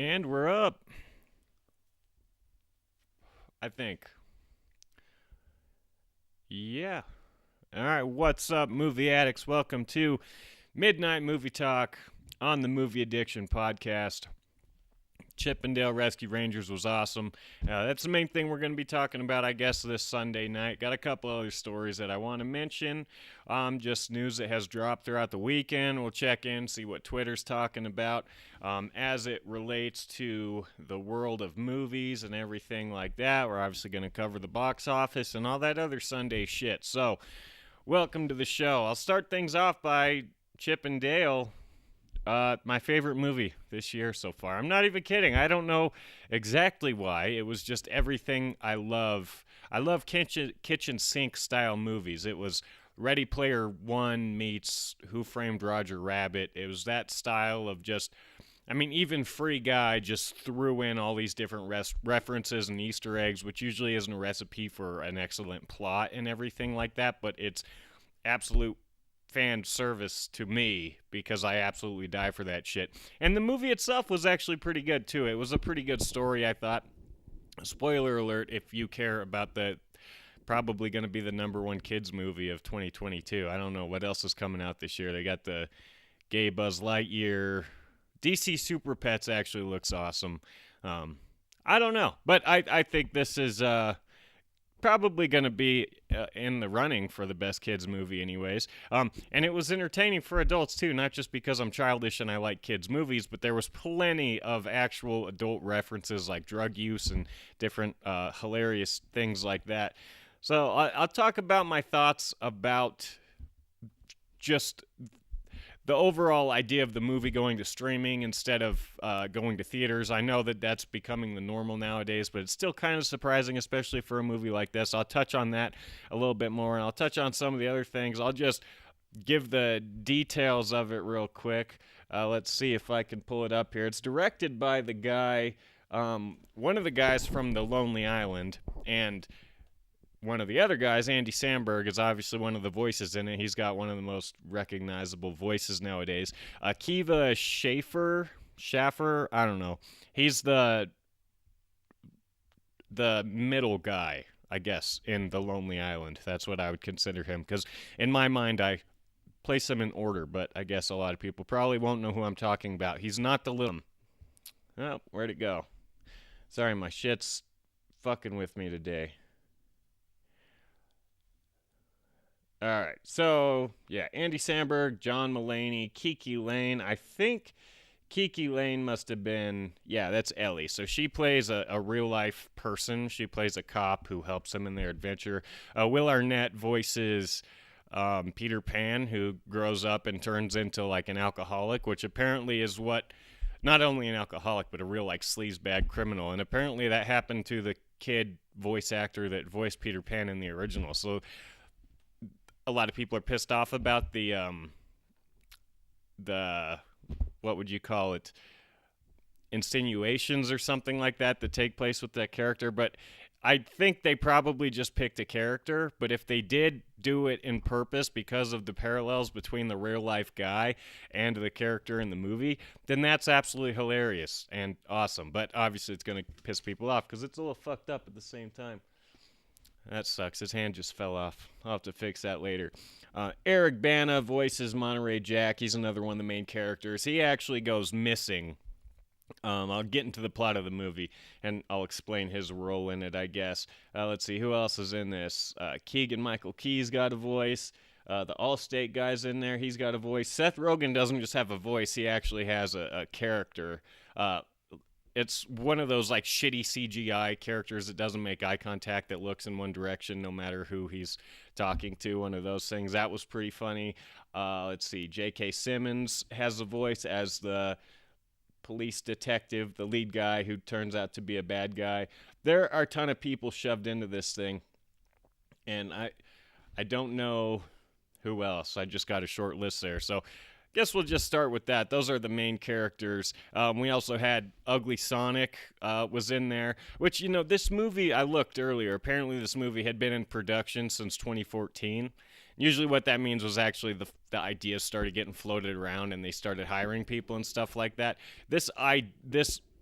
And we're up, I think. Yeah. All right, what's up, movie addicts? Welcome to Midnight Movie Talk on the Movie Addiction Podcast. Chippendale Rescue Rangers was awesome. That's the main thing we're going to be talking about, I guess, this Sunday night. Got a couple other stories that I want to mention. Just news that has dropped throughout the weekend. We'll check in, see what Twitter's talking about as it relates to the world of movies and everything like that. We're obviously going to cover the box office and all that other Sunday shit. So, welcome to the show. I'll start things off by Chippendale. My favorite movie this year so far. I'm not even kidding. I don't know exactly why. It was just everything I love. I love kitchen sink style movies. It was Ready Player One meets Who Framed Roger Rabbit. It was that style of just, even Free Guy just threw in all these different references and Easter eggs, which usually isn't a recipe for an excellent plot and everything like that, but it's absolute fan service to me because I absolutely die for that shit. And the movie itself was actually pretty good too. It was a pretty good story, I thought. Spoiler alert if you care about the probably going to be the number one kids movie of 2022. I don't know what else is coming out this year. They got the gay Buzz Lightyear. DC Super Pets actually looks awesome. I don't know, but I think this is probably going to be in the running for the best kids movie anyways. And it was entertaining for adults too, not just because I'm childish and I like kids movies, but there was plenty of actual adult references like drug use and different hilarious things like that. So I'll talk about my thoughts about just the overall idea of the movie going to streaming instead of going to theaters. I know that that's becoming the normal nowadays, but it's still kind of surprising, especially for a movie like this. I'll touch on that a little bit more, and I'll touch on some of the other things. I'll just give the details of it real quick. Let's see if I can pull it up here. It's directed by the guy, one of the guys from The Lonely Island, and one of the other guys, Andy Samberg, is obviously one of the voices in it. He's got one of the most recognizable voices nowadays. Kiva Schaffer, I don't know. He's the middle guy, I guess, in The Lonely Island. That's what I would consider him, because in my mind, I place him in order, but I guess a lot of people probably won't know who I'm talking about. He's not the little... Oh, where'd it go? Sorry, my shit's fucking with me today. All right, so, yeah, Andy Samberg, John Mulaney, Kiki Lane. I think Kiki Lane must have been, yeah, that's Ellie. So she plays a real-life person. She plays a cop who helps them in their adventure. Will Arnett voices Peter Pan, who grows up and turns into, like, an alcoholic, which apparently is what, not only an alcoholic, but a real, like, sleazebag criminal. And apparently that happened to the kid voice actor that voiced Peter Pan in the original. So a lot of people are pissed off about the what would you call it, insinuations or something like that take place with that character, but I think they probably just picked a character. But if they did do it in purpose because of the parallels between the real life guy and the character in the movie, then that's absolutely hilarious and awesome. But obviously it's going to piss people off because it's a little fucked up at the same time. That sucks. His hand just fell off. I'll have to fix that later. Eric Bana voices Monterey Jack. He's another one of the main characters. He actually goes missing. I'll get into the plot of the movie, and I'll explain his role in it, I guess. Let's see. Who else is in this? Keegan-Michael Key's got a voice. The Allstate guy's in there. He's got a voice. Seth Rogen doesn't just have a voice. He actually has a character. It's one of those like shitty CGI characters that doesn't make eye contact, that looks in one direction no matter who he's talking to. One of those things. That was pretty funny. Let's see. J.K. Simmons has a voice as the police detective, the lead guy who turns out to be a bad guy. There are a ton of people shoved into this thing, and I don't know who else. I just got a short list there. So guess we'll just start with that. Those are the main characters. We also had Ugly Sonic was in there, which, this movie, I looked earlier. Apparently this movie had been in production since 2014. Usually what that means was actually the ideas started getting floated around and they started hiring people and stuff like that. This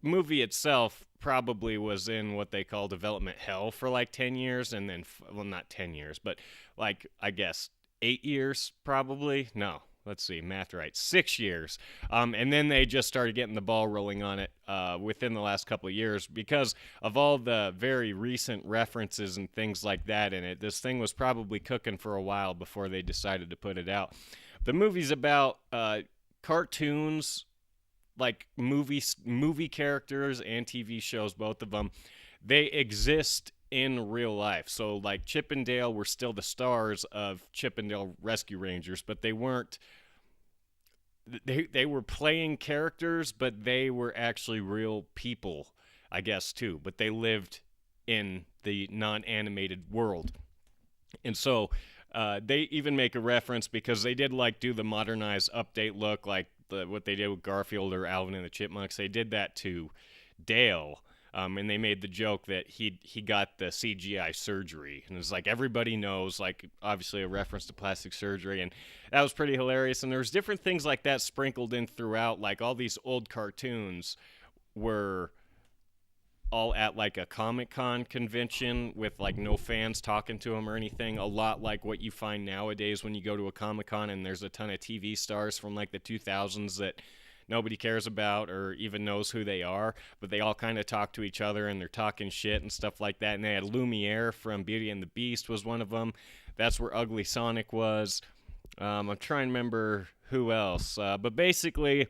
movie itself probably was in what they call development hell for like 10 years, and then, well, not 10 years, but like, I guess 8 years probably. No, let's see, math right, 6 years. And then they just started getting the ball rolling on it within the last couple of years because of all the very recent references and things like that in it. This thing was probably cooking for a while before they decided to put it out. The movie's about cartoons, like movie characters and TV shows, both of them. They exist in real life. So like Chip and Dale were still the stars of Chip and Dale Rescue Rangers, but they weren't. They were playing characters, but they were actually real people, I guess, too. But they lived in the non-animated world. And so they even make a reference because they did like do the modernized update look like what they did with Garfield or Alvin and the Chipmunks. They did that to Dale, and they made the joke that he got the CGI surgery. And it's like everybody knows, like obviously a reference to plastic surgery, and that was pretty hilarious. And there's different things like that sprinkled in throughout, like all these old cartoons were all at like a Comic-Con convention with like no fans talking to them or anything, a lot like what you find nowadays when you go to a Comic-Con and there's a ton of TV stars from like the 2000s that nobody cares about or even knows who they are, but they all kind of talk to each other and they're talking shit and stuff like that. And they had Lumiere from Beauty and the Beast was one of them. That's where Ugly Sonic was. I'm trying to remember who else, but basically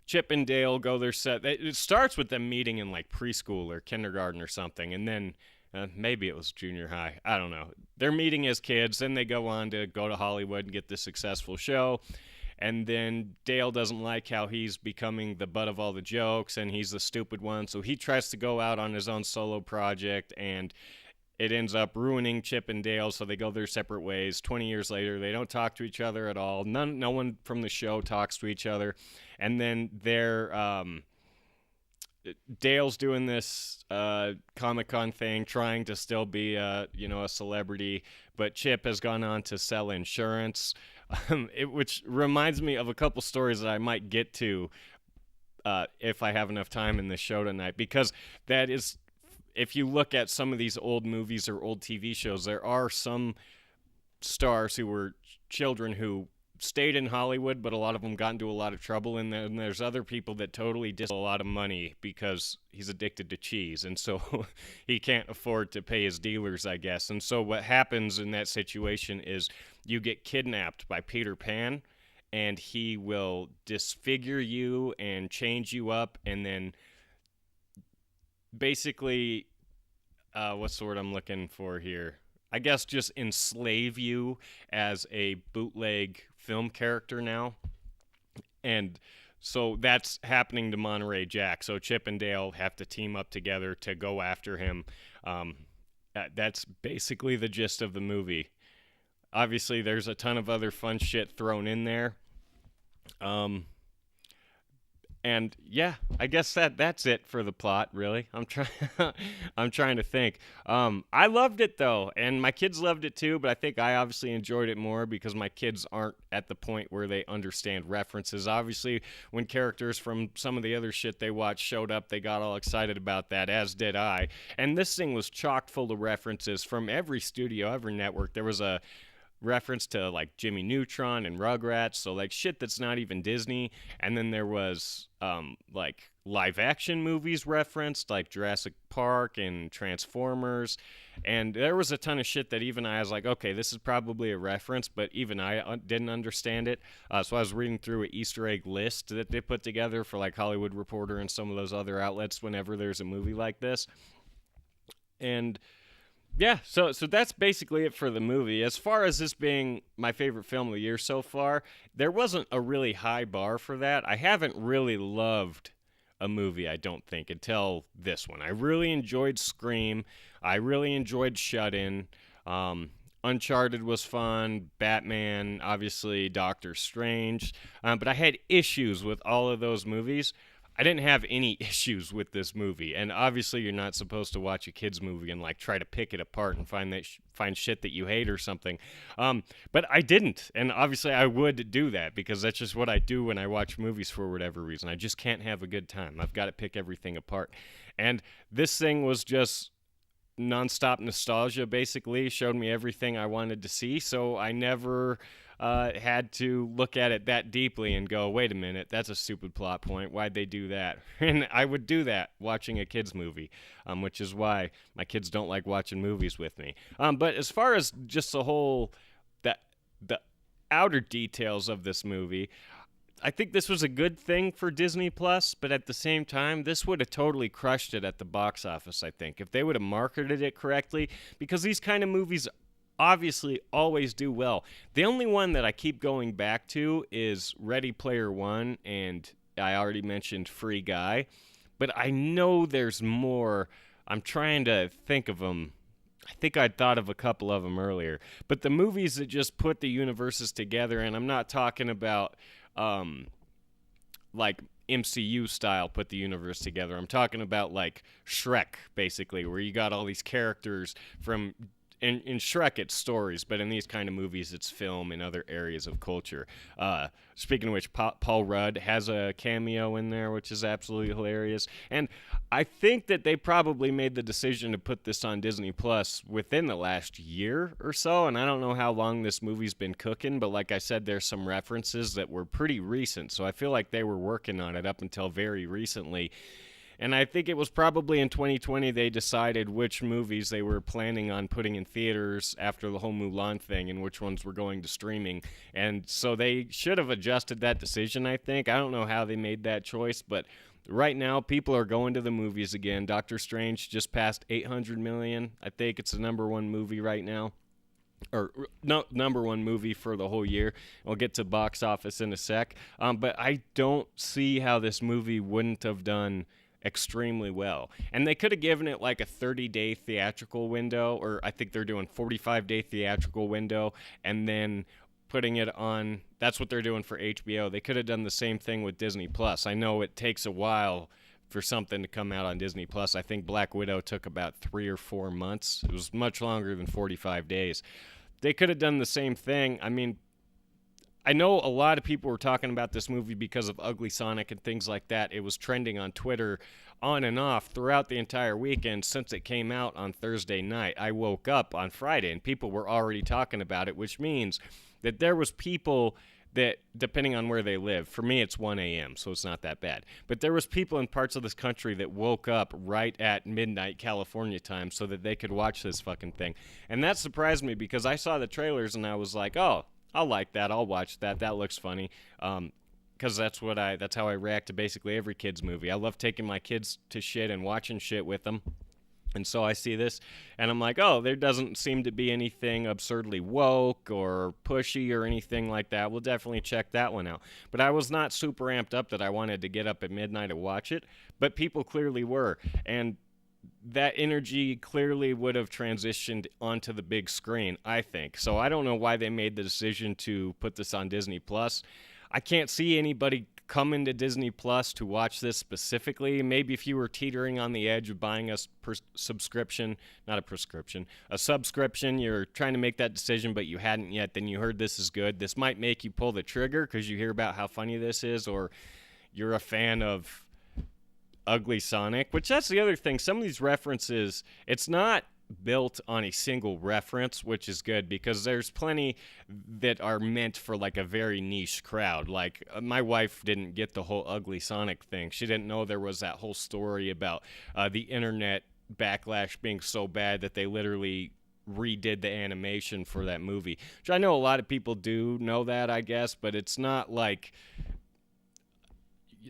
Chip and Dale go their set. It starts with them meeting in like preschool or kindergarten or something, and then maybe it was junior high. I don't know. They're meeting as kids, then they go on to go to Hollywood and get this successful show, and then Dale doesn't like how he's becoming the butt of all the jokes, and he's the stupid one, so he tries to go out on his own solo project, and it ends up ruining Chip and Dale, so they go their separate ways. 20 years later, they don't talk to each other at all. No one from the show talks to each other. And then Dale's doing this Comic-Con thing, trying to still be a celebrity, but Chip has gone on to sell insurance, which reminds me of a couple stories that I might get to if I have enough time in this show tonight, because that is... If you look at some of these old movies or old TV shows, there are some stars who were children who stayed in Hollywood, but a lot of them got into a lot of trouble. And then there's other people that totally diss a lot of money because he's addicted to cheese. And so he can't afford to pay his dealers, I guess. And so what happens in that situation is you get kidnapped by Peter Pan, and he will disfigure you and change you up, and then basically, what's the word I'm looking for here? I guess just enslave you as a bootleg film character now. And so that's happening to Monterey Jack. So Chip and Dale have to team up together to go after him. That's basically the gist of the movie. Obviously, there's a ton of other fun shit thrown in there. And yeah, I guess that's it for the plot, really. I'm trying to think. I loved it though, and my kids loved it too, but I think I obviously enjoyed it more because my kids aren't at the point where they understand references. Obviously, when characters from some of the other shit they watched showed up, they got all excited about that, as did I. And this thing was chock full of references from every studio, every network. There was a reference to like Jimmy Neutron and Rugrats, so like shit that's not even Disney. And then there was like live action movies referenced, like Jurassic Park and Transformers, and there was a ton of shit that even I was like, okay, this is probably a reference, but even I didn't understand it. So I was reading through an Easter egg list that they put together for like Hollywood Reporter and some of those other outlets whenever there's a movie like this. And yeah, so that's basically it for the movie. As far as this being my favorite film of the year so far, there wasn't a really high bar for that. I haven't really loved a movie, I don't think, until this one. I really enjoyed Scream. I really enjoyed Shut-In. Uncharted was fun. Batman, obviously, Doctor Strange. But I had issues with all of those movies. I didn't have any issues with this movie, and obviously you're not supposed to watch a kids movie and like try to pick it apart and find shit that you hate or something. But I didn't, and obviously I would do that because that's just what I do when I watch movies for whatever reason. I just can't have a good time. I've got to pick everything apart, and this thing was just nonstop nostalgia. Basically, showed me everything I wanted to see, so I never had to look at it that deeply and go, wait a minute, that's a stupid plot point. Why'd they do that? And I would do that watching a kid's movie, which is why my kids don't like watching movies with me. But as far as just the outer details of this movie, I think this was a good thing for Disney Plus, but at the same time, this would have totally crushed it at the box office, I think, if they would have marketed it correctly, because these kind of movies obviously always do well. The only one that I keep going back to is Ready Player One, and I already mentioned Free Guy, but I know there's more. I'm trying to think of them. I think I'd thought of a couple of them earlier, but the movies that just put the universes together, and I'm not talking about like MCU style put the universe together. I'm talking about like Shrek, basically, where you got all these characters from in Shrek, it's stories, but in these kind of movies, it's film and other areas of culture. Speaking of which, Paul Rudd has a cameo in there, which is absolutely hilarious. And I think that they probably made the decision to put this on Disney Plus within the last year or so, and I don't know how long this movie's been cooking, but like I said, there's some references that were pretty recent, so I feel like they were working on it up until very recently. And I think it was probably in 2020 they decided which movies they were planning on putting in theaters after the whole Mulan thing and which ones were going to streaming. And so they should have adjusted that decision, I think. I don't know how they made that choice, but right now people are going to the movies again. Doctor Strange just passed 800 million. I think it's the number one movie right now. Or no, number one movie for the whole year. We'll get to box office in a sec. But I don't see how this movie wouldn't have done extremely well. And they could have given it like a 30-day theatrical window, or I think they're doing 45-day theatrical window, and then putting it on. That's what they're doing for HBO. They could have done the same thing with Disney Plus. I know it takes a while for something to come out on Disney Plus. I think Black Widow took about 3 or 4 months. It was much longer than 45 days. They could have done the same thing. I mean, I know a lot of people were talking about this movie because of Ugly Sonic and things like that. It was trending on Twitter on and off throughout the entire weekend since it came out on Thursday night. I woke up on Friday and people were already talking about it, which means that there was people that, depending on where they live, for me it's 1 a.m., so it's not that bad. But there was people in parts of this country that woke up right at midnight California time so that they could watch this fucking thing. And that surprised me because I saw the trailers and I was like, oh, I'll like that. I'll watch that. That looks funny. Because that's how I react to basically every kid's movie. I love taking my kids to shit and watching shit with them. And so I see this, and I'm like, oh, there doesn't seem to be anything absurdly woke or pushy or anything like that. We'll definitely check that one out. But I was not super amped up that I wanted to get up at midnight to watch it, but people clearly were. And that energy clearly would have transitioned onto the big screen, I think. So I don't know why they made the decision to put this on Disney Plus. I can't see anybody coming to Disney Plus to watch this specifically. Maybe if you were teetering on the edge of buying a subscription, you're trying to make that decision, but you hadn't yet, then you heard this is good. This might make you pull the trigger because you hear about how funny this is, or you're a fan of Ugly Sonic, which that's the other thing. Some of these references, it's not built on a single reference, which is good because there's plenty that are meant for like a very niche crowd. Like my wife didn't get the whole Ugly Sonic thing. She didn't know there was that whole story about the internet backlash being so bad that they literally redid the animation for that movie, which I know a lot of people do know that, I guess, but it's not like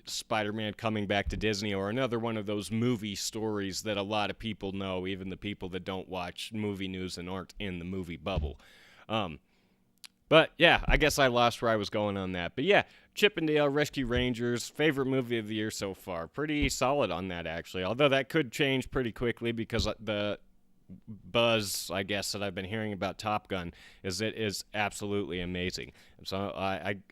Spider-Man coming back to Disney or another one of those movie stories that a lot of people know, even the people that don't watch movie news and aren't in the movie bubble. But yeah, I guess I lost where I was going on that. But yeah, Chip 'n Dale Rescue Rangers, favorite movie of the year so far. Pretty solid on that, actually. Although that could change pretty quickly because buzz, I guess, that I've been hearing about Top Gun is it is absolutely amazing. So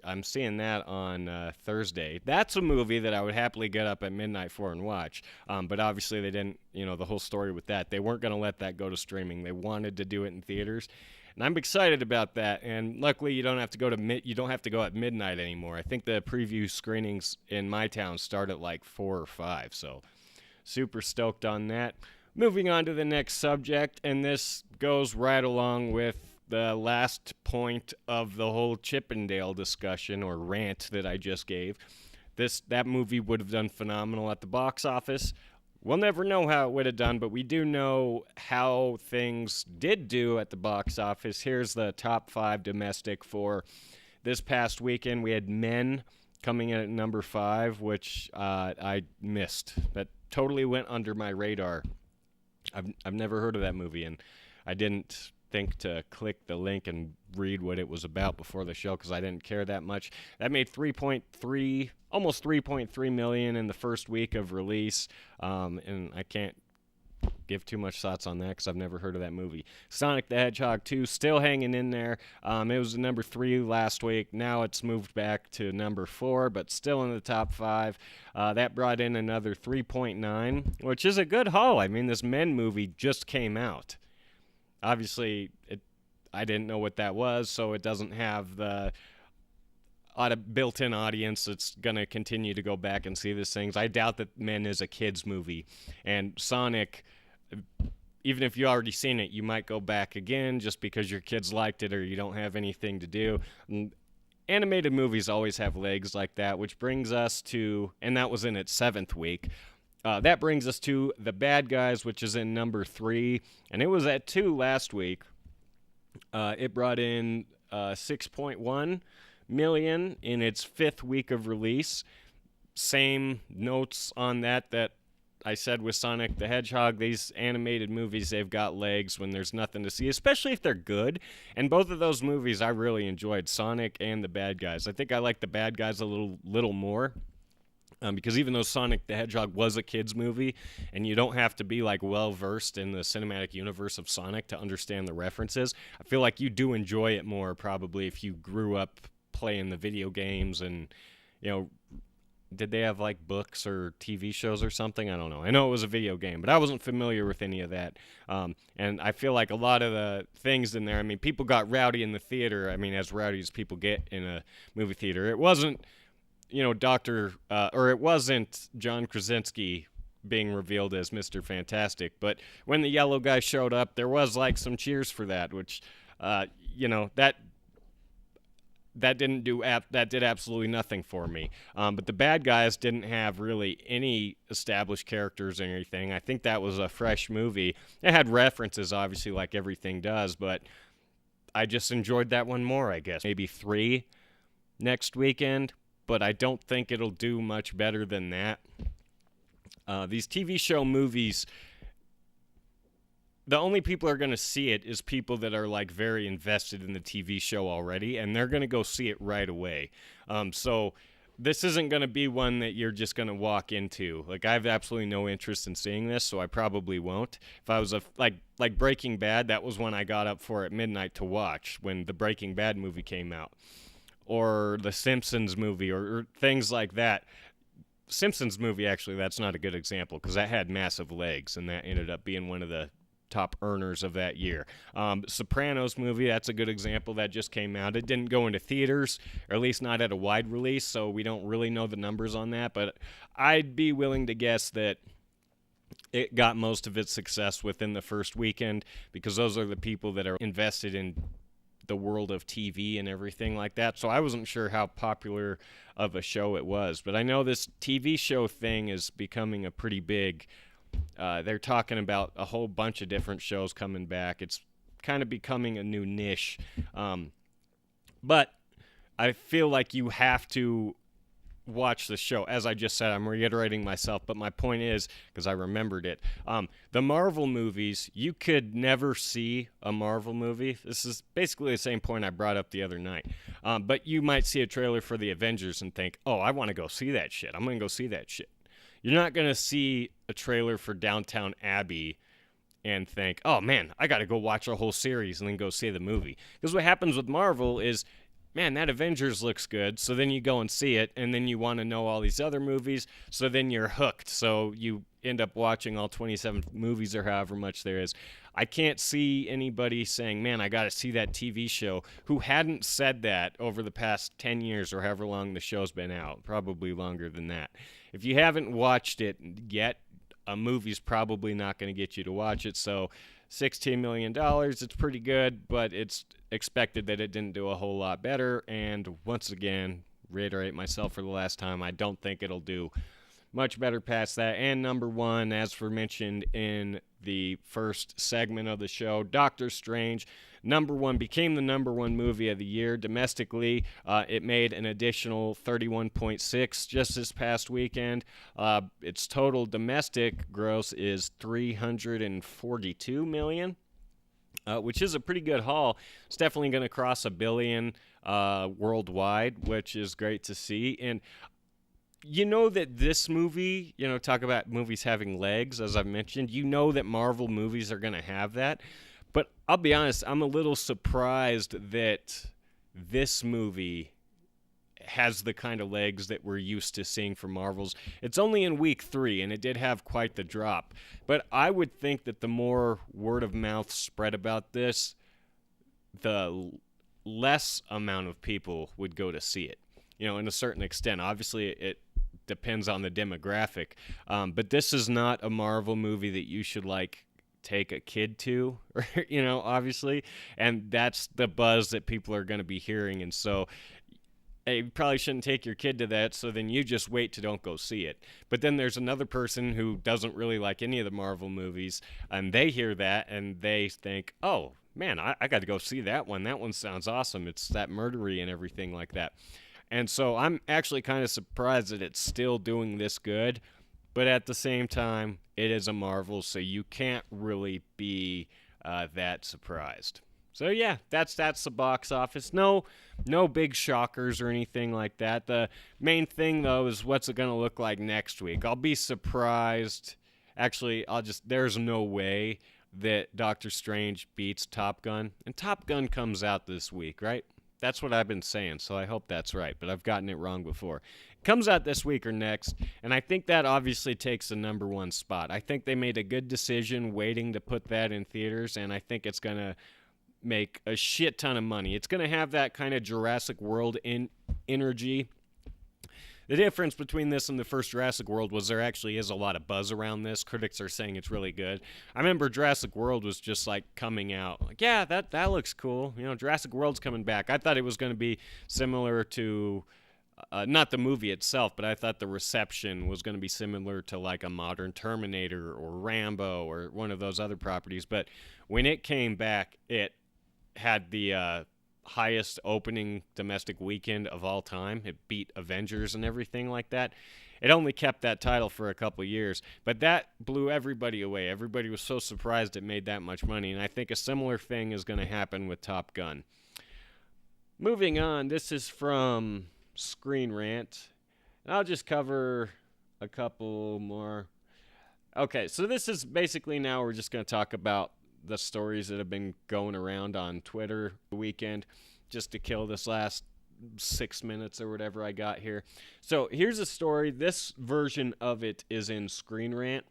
I'm seeing that on Thursday. That's a movie that I would happily get up at midnight for and watch. But obviously they didn't, the whole story with that. They weren't going to let that go to streaming. They wanted to do it in theaters. And I'm excited about that. And luckily you don't have to go at midnight anymore. I think the preview screenings in my town start at like 4 or 5. So super stoked on that. Moving on to the next subject, and this goes right along with the last point of the whole Chippendale discussion or rant that I just gave. That movie would have done phenomenal at the box office. We'll never know how it would have done, but we do know how things did do at the box office. Here's the top 5 domestic for this past weekend. We had Men coming in at number 5, which I missed. That totally went under my radar. I've never heard of that movie, and I didn't think to click the link and read what it was about before the show because I didn't care that much. That made almost 3.3 million in the first week of release, and I can't give too much thoughts on that because I've never heard of that movie. Sonic the Hedgehog 2 still hanging in there. It was number 3 last week. Now it's moved back to number 4, but still in the top 5. That brought in another 3.9, which is a good haul. I mean, this Men movie just came out. Obviously, I didn't know what that was, so it doesn't have the built-in audience that's going to continue to go back and see these things. I doubt that Men is a kid's movie. And Sonic, even if you already seen it, you might go back again just because your kids liked it or you don't have anything to do. And animated movies always have legs like that, which brings us to, and that was in its 7th week, that brings us to The Bad Guys, which is in number 3, and it was at 2 last week. It brought in 6.1 million in its 5th week of release. Same notes on that I said with Sonic the Hedgehog. These animated movies, they've got legs when there's nothing to see, especially if they're good. And both of those movies I really enjoyed, Sonic and The Bad Guys. I think I like The Bad Guys a little more. Because even though Sonic the Hedgehog was a kid's movie, and you don't have to be like well-versed in the cinematic universe of Sonic to understand the references, I feel like you do enjoy it more probably if you grew up playing the video games and, did they have like books or TV shows or something? I don't know. I know it was a video game, but I wasn't familiar with any of that. And I feel like a lot of the things in there, people got rowdy in the theater. As rowdy as people get in a movie theater. It wasn't it wasn't John Krasinski being revealed as Mr. Fantastic, but when the yellow guy showed up, there was like some cheers for that, which, that did absolutely nothing for me. But The Bad Guys didn't have really any established characters or anything. I think that was a fresh movie. It had references, obviously, like everything does, but I just enjoyed that one more, I guess. Maybe 3 next weekend. But I don't think it'll do much better than that. These TV show movies, the only people who are going to see it is people that are like very invested in the TV show already, and they're going to go see it right away. So this isn't going to be one that you're just going to walk into. Like, I have absolutely no interest in seeing this, so I probably won't. If I was like Breaking Bad, that was one I got up for at midnight to watch when the Breaking Bad movie came out. Or the Simpsons movie, or things like that. Simpsons movie, actually, that's not a good example, because that had massive legs, and that ended up being one of the top earners of that year. Sopranos movie, that's a good example. That just came out. It didn't go into theaters, or at least not at a wide release, so we don't really know the numbers on that, but I'd be willing to guess that it got most of its success within the first weekend, because those are the people that are invested in the world of TV and everything like that. So I wasn't sure how popular of a show it was, but I know this TV show thing is becoming a pretty big, they're talking about a whole bunch of different shows coming back. It's kind of becoming a new niche. But I feel like you have to watch the show. As I just said, I'm reiterating myself, but my point is, because I remembered it, the Marvel movies, you could never see a Marvel movie. This is basically the same point I brought up the other night. But you might see a trailer for the Avengers and think, oh, I want to go see that shit. I'm going to go see that shit. You're not going to see a trailer for Downtown Abbey and think, oh man, I got to go watch a whole series and then go see the movie. Because what happens with Marvel is, man, that Avengers looks good. So then you go and see it, and then you want to know all these other movies. So then you're hooked. So you end up watching all 27 movies or however much there is. I can't see anybody saying, man, I got to see that TV show, who hadn't said that over the past 10 years or however long the show's been out. Probably longer than that. If you haven't watched it yet, a movie's probably not going to get you to watch it. So $16 million, it's pretty good, but it's expected that it didn't do a whole lot better. And once again, reiterate myself for the last time, I don't think it'll do much better past that. And number one, as for mentioned in the first segment of the show, Doctor Strange, became the number one movie of the year domestically. It made an additional 31.6 just this past weekend. Its total domestic gross is $342 million. Which is a pretty good haul. It's definitely going to cross $1 billion worldwide, which is great to see. And you know that this movie, talk about movies having legs, as I've mentioned, you know that Marvel movies are going to have that. But I'll be honest, I'm a little surprised that this movie has the kind of legs that we're used to seeing from Marvel's. It's only in week 3, and it did have quite the drop. But I would think that the more word of mouth spread about this, the less amount of people would go to see it. In a certain extent. Obviously, it depends on the demographic. But this is not a Marvel movie that you should, take a kid to, obviously. And that's the buzz that people are going to be hearing. And so you probably shouldn't take your kid to that, so then you just wait to don't go see it. But then there's another person who doesn't really like any of the Marvel movies, and they hear that, and they think, oh, man, I got to go see that one. That one sounds awesome. It's that murdery and everything like that. And so I'm actually kind of surprised that it's still doing this good. But at the same time, it is a Marvel, so you can't really be that surprised. So yeah, that's the box office. No big shockers or anything like that. The main thing, though, is what's it going to look like next week. I'll be surprised. Actually, there's no way that Doctor Strange beats Top Gun. And Top Gun comes out this week, right? That's what I've been saying, so I hope that's right, but I've gotten it wrong before. It comes out this week or next, and I think that obviously takes the number one spot. I think they made a good decision waiting to put that in theaters, and I think it's going to make a shit ton of money. It's going to have that kind of Jurassic World energy. The difference between this and the first Jurassic World was there actually is a lot of buzz around this. Critics are saying it's really good. I remember Jurassic World was just coming out. Yeah, that looks cool. Jurassic World's coming back. I thought it was going to be similar to, not the movie itself, but I thought the reception was going to be similar to a modern Terminator or Rambo or one of those other properties. But when it came back, it had the highest opening domestic weekend of all time. It beat Avengers and everything like that. It only kept that title for a couple years, but that blew everybody away. Everybody was so surprised it made that much money, and I think a similar thing is going to happen with Top Gun. Moving on, this is from Screen Rant, and I'll just cover a couple more. Okay, so this is basically now we're just going to talk about the stories that have been going around on Twitter the weekend, just to kill this last 6 minutes or whatever I got here. So here's a story. This version of it is in Screen Rant,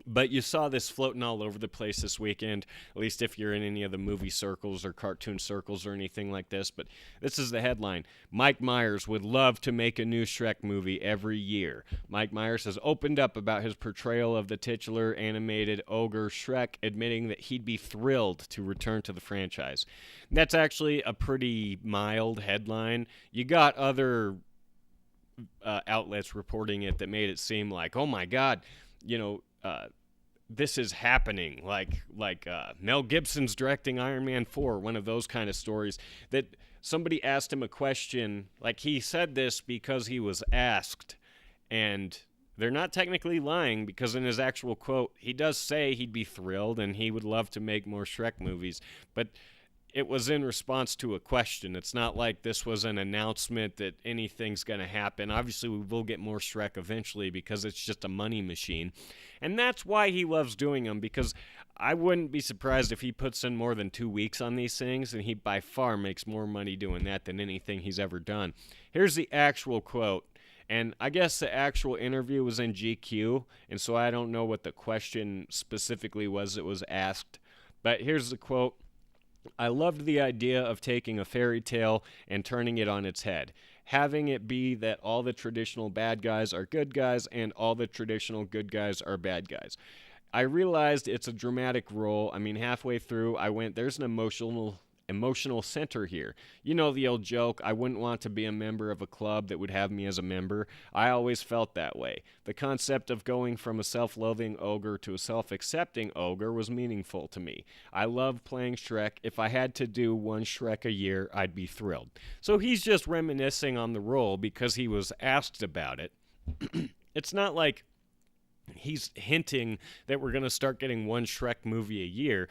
but you saw this floating all over the place this weekend, at least if you're in any of the movie circles or cartoon circles or anything like this. But this is the headline. Mike Myers would love to make a new Shrek movie every year. Mike Myers has opened up about his portrayal of the titular animated ogre Shrek, admitting that he'd be thrilled to return to the franchise. That's actually a pretty mild headline. You got other outlets reporting it that made it seem like, oh my God, this is happening, like Mel Gibson's directing Iron Man 4, one of those kind of stories, that somebody asked him a question, he said this because he was asked, and they're not technically lying, because in his actual quote, he does say he'd be thrilled and he would love to make more Shrek movies, but it was in response to a question. It's not like this was an announcement that anything's going to happen. Obviously, we will get more Shrek eventually because it's just a money machine. And that's why he loves doing them, because I wouldn't be surprised if he puts in more than 2 weeks on these things, and he by far makes more money doing that than anything he's ever done. Here's the actual quote. And I guess the actual interview was in GQ, and so I don't know what the question specifically was that was asked. But here's the quote. I loved the idea of taking a fairy tale and turning it on its head. Having it be that all the traditional bad guys are good guys and all the traditional good guys are bad guys. I realized it's a dramatic role. I mean, halfway through, I went, there's an emotional center here. You know the old joke, I wouldn't want to be a member of a club that would have me as a member. I always felt that way. The concept of going from a self-loathing ogre to a self-accepting ogre was meaningful to me. I love playing Shrek. If I had to do one Shrek a year, I'd be thrilled. So he's just reminiscing on the role because he was asked about it. It's not like he's hinting that we're going to start getting one Shrek movie a year,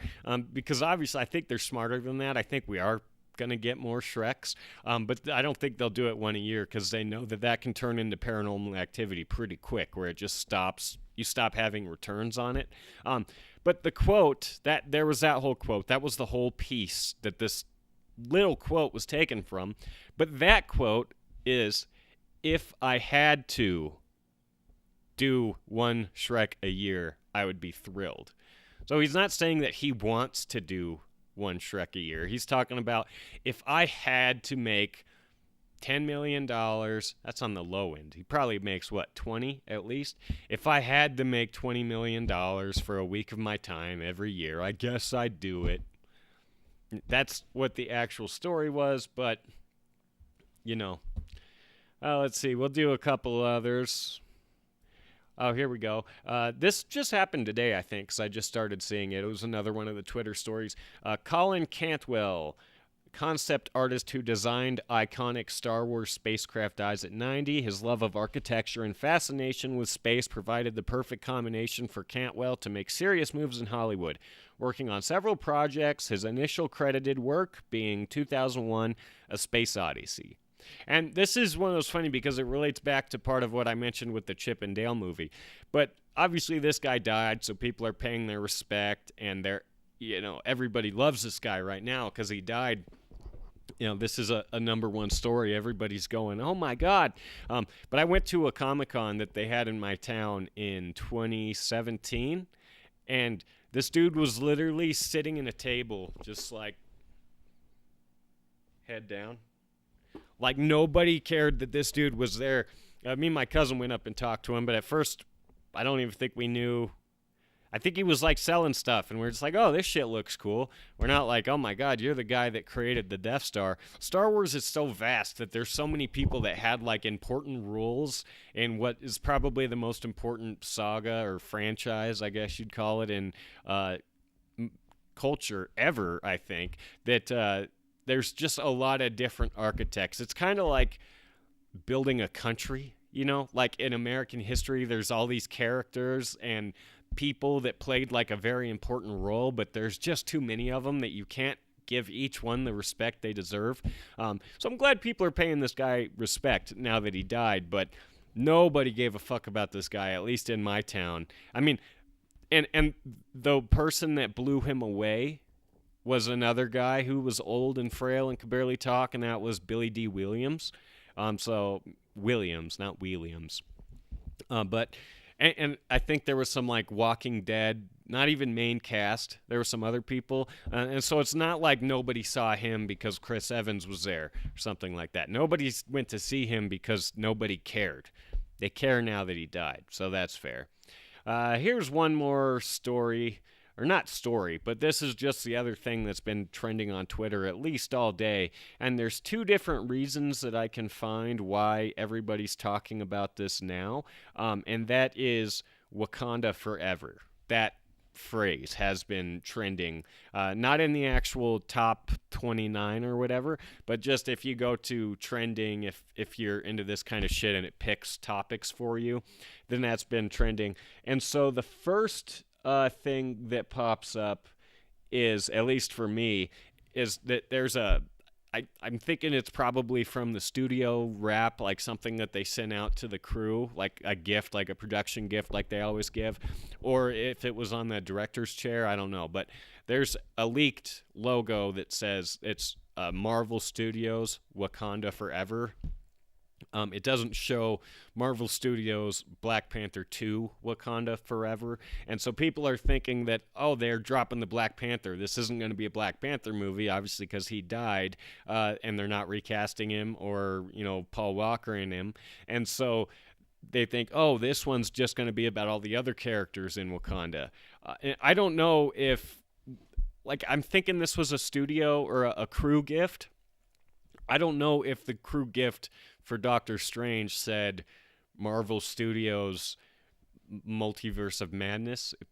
because obviously I think they're smarter than that. I think we are going to get more Shreks, but I don't think they'll do it one a year because they know that that can turn into Paranormal Activity pretty quick, where it just stops. You stop having returns on it. But the quote, there was that whole quote. That was the whole piece that this little quote was taken from. But that quote is, if I had to do one Shrek a year, I would be thrilled. So he's not saying that he wants to do one Shrek a year. He's talking about, if I had to make $10 million, that's on the low end. He probably makes, 20 at least? If I had to make $20 million for a week of my time every year, I guess I'd do it. That's what the actual story was, but, let's see. We'll do a couple others. Oh, here we go. This just happened today, I think, because I just started seeing it. It was another one of the Twitter stories. Colin Cantwell, concept artist who designed iconic Star Wars spacecraft, dies at 90. His love of architecture and fascination with space provided the perfect combination for Cantwell to make serious moves in Hollywood. Working on several projects, his initial credited work being 2001, A Space Odyssey. And this is one of those funny because it relates back to part of what I mentioned with the Chip and Dale movie. But obviously this guy died, so people are paying their respect, and everybody loves this guy right now because he died. This is a number one story. Everybody's going, oh my God. But I went to a Comic-Con that they had in my town in 2017, and this dude was literally sitting in a table, just like head down. Like, nobody cared that this dude was there. Me and my cousin went up and talked to him, but at first, I don't even think we knew. I think he was, selling stuff, and we're just like, oh, this shit looks cool. We're not like, oh, my God, you're the guy that created the Death Star. Star Wars is so vast that there's so many people that had, important roles in what is probably the most important saga or franchise, I guess you'd call it, in culture ever, I think, that there's just a lot of different architects. It's kind of like building a country, like in American history, there's all these characters and people that played a very important role, but there's just too many of them that you can't give each one the respect they deserve. So I'm glad people are paying this guy respect now that he died, but nobody gave a fuck about this guy, at least in my town. I mean, and the person that blew him away was another guy who was old and frail and could barely talk, and that was Billy D. Williams. So Williams, not Williams. But I think there was some Walking Dead, not even main cast. There were some other people. And so it's not like nobody saw him because Chris Evans was there or something like that. Nobody went to see him because nobody cared. They care now that he died, so that's fair. Here's one more story. Or not story, but this is just the other thing that's been trending on Twitter at least all day. And there's two different reasons that I can find why everybody's talking about this now. And that is Wakanda Forever. That phrase has been trending, not in the actual top 29 or whatever, but just if you go to trending, if you're into this kind of shit and it picks topics for you, then that's been trending. And so the first thing that pops up is, at least for me, is that I'm thinking it's probably from the studio wrap, like something that they sent out to the crew, like a gift, like a production gift, like they always give, or if it was on the director's chair, I don't know. But there's a leaked logo that says it's Marvel Studios Wakanda Forever. It doesn't show Marvel Studios Black Panther 2 Wakanda Forever. And so people are thinking that, oh, they're dropping the Black Panther. This isn't going to be a Black Panther movie, obviously, because he died, and they're not recasting him or, Paul Walker in him. And so they think, oh, this one's just going to be about all the other characters in Wakanda. I don't know if, I'm thinking this was a studio or a crew gift. I don't know if the crew gift for Doctor Strange said Marvel Studios Multiverse of Madness. It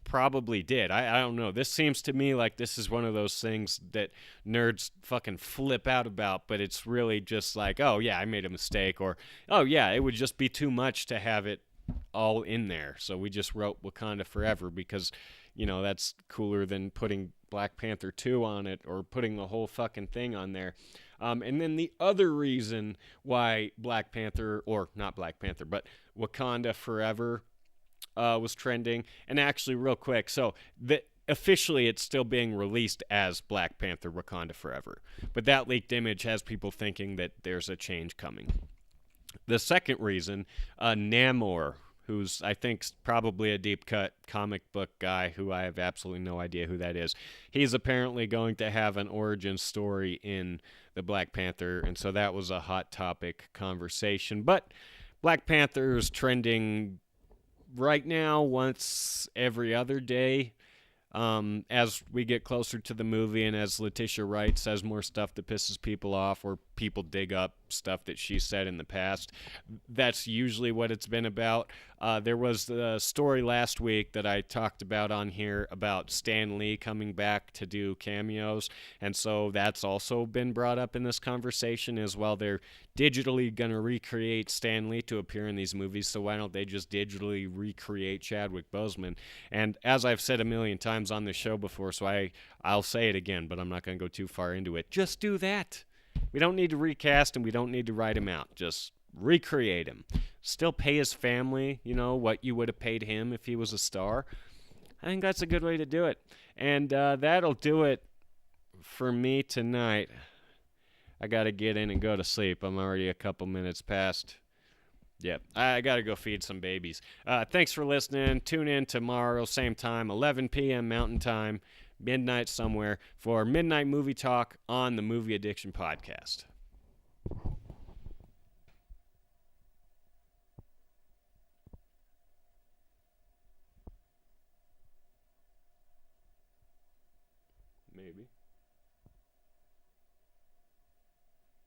probably did. I don't know. This seems to me like this is one of those things that nerds fucking flip out about, but it's really just like, oh, yeah, I made a mistake, or, oh, yeah, it would just be too much to have it all in there. So we just wrote Wakanda Forever because, that's cooler than putting Black Panther 2 on it or putting the whole fucking thing on there. And then the other reason why Black Panther, or not Black Panther, but Wakanda Forever was trending, and actually real quick, so officially it's still being released as Black Panther Wakanda Forever, but that leaked image has people thinking that there's a change coming. The second reason, Namor, who's I think probably a deep cut comic book guy who I have absolutely no idea who that is. He's apparently going to have an origin story in the Black Panther, and so that was a hot topic conversation. But Black Panther is trending right now once every other day. As we get closer to the movie and as Letitia Wright says more stuff that pisses people off or people dig up stuff that she said in the past, that's usually what it's been about. There was the story last week that I talked about on here about Stan Lee coming back to do cameos, and so that's also been brought up in this conversation as well. They're digitally going to recreate Stan Lee to appear in these movies, so why don't they just digitally recreate Chadwick Boseman? And as I've said a million times on this show before, so I'll say it again, but I'm not going to go too far into it. Just do that. We don't need to recast him. We don't need to write him out. Just recreate him. Still pay his family, what you would have paid him if he was a star. I think that's a good way to do it. And that'll do it for me tonight. I got to get in and go to sleep. I'm already a couple minutes past. Yep, I got to go feed some babies. Thanks for listening. Tune in tomorrow, same time, 11 p.m. Mountain Time, midnight somewhere, for Midnight Movie Talk on the Movie Addiction Podcast.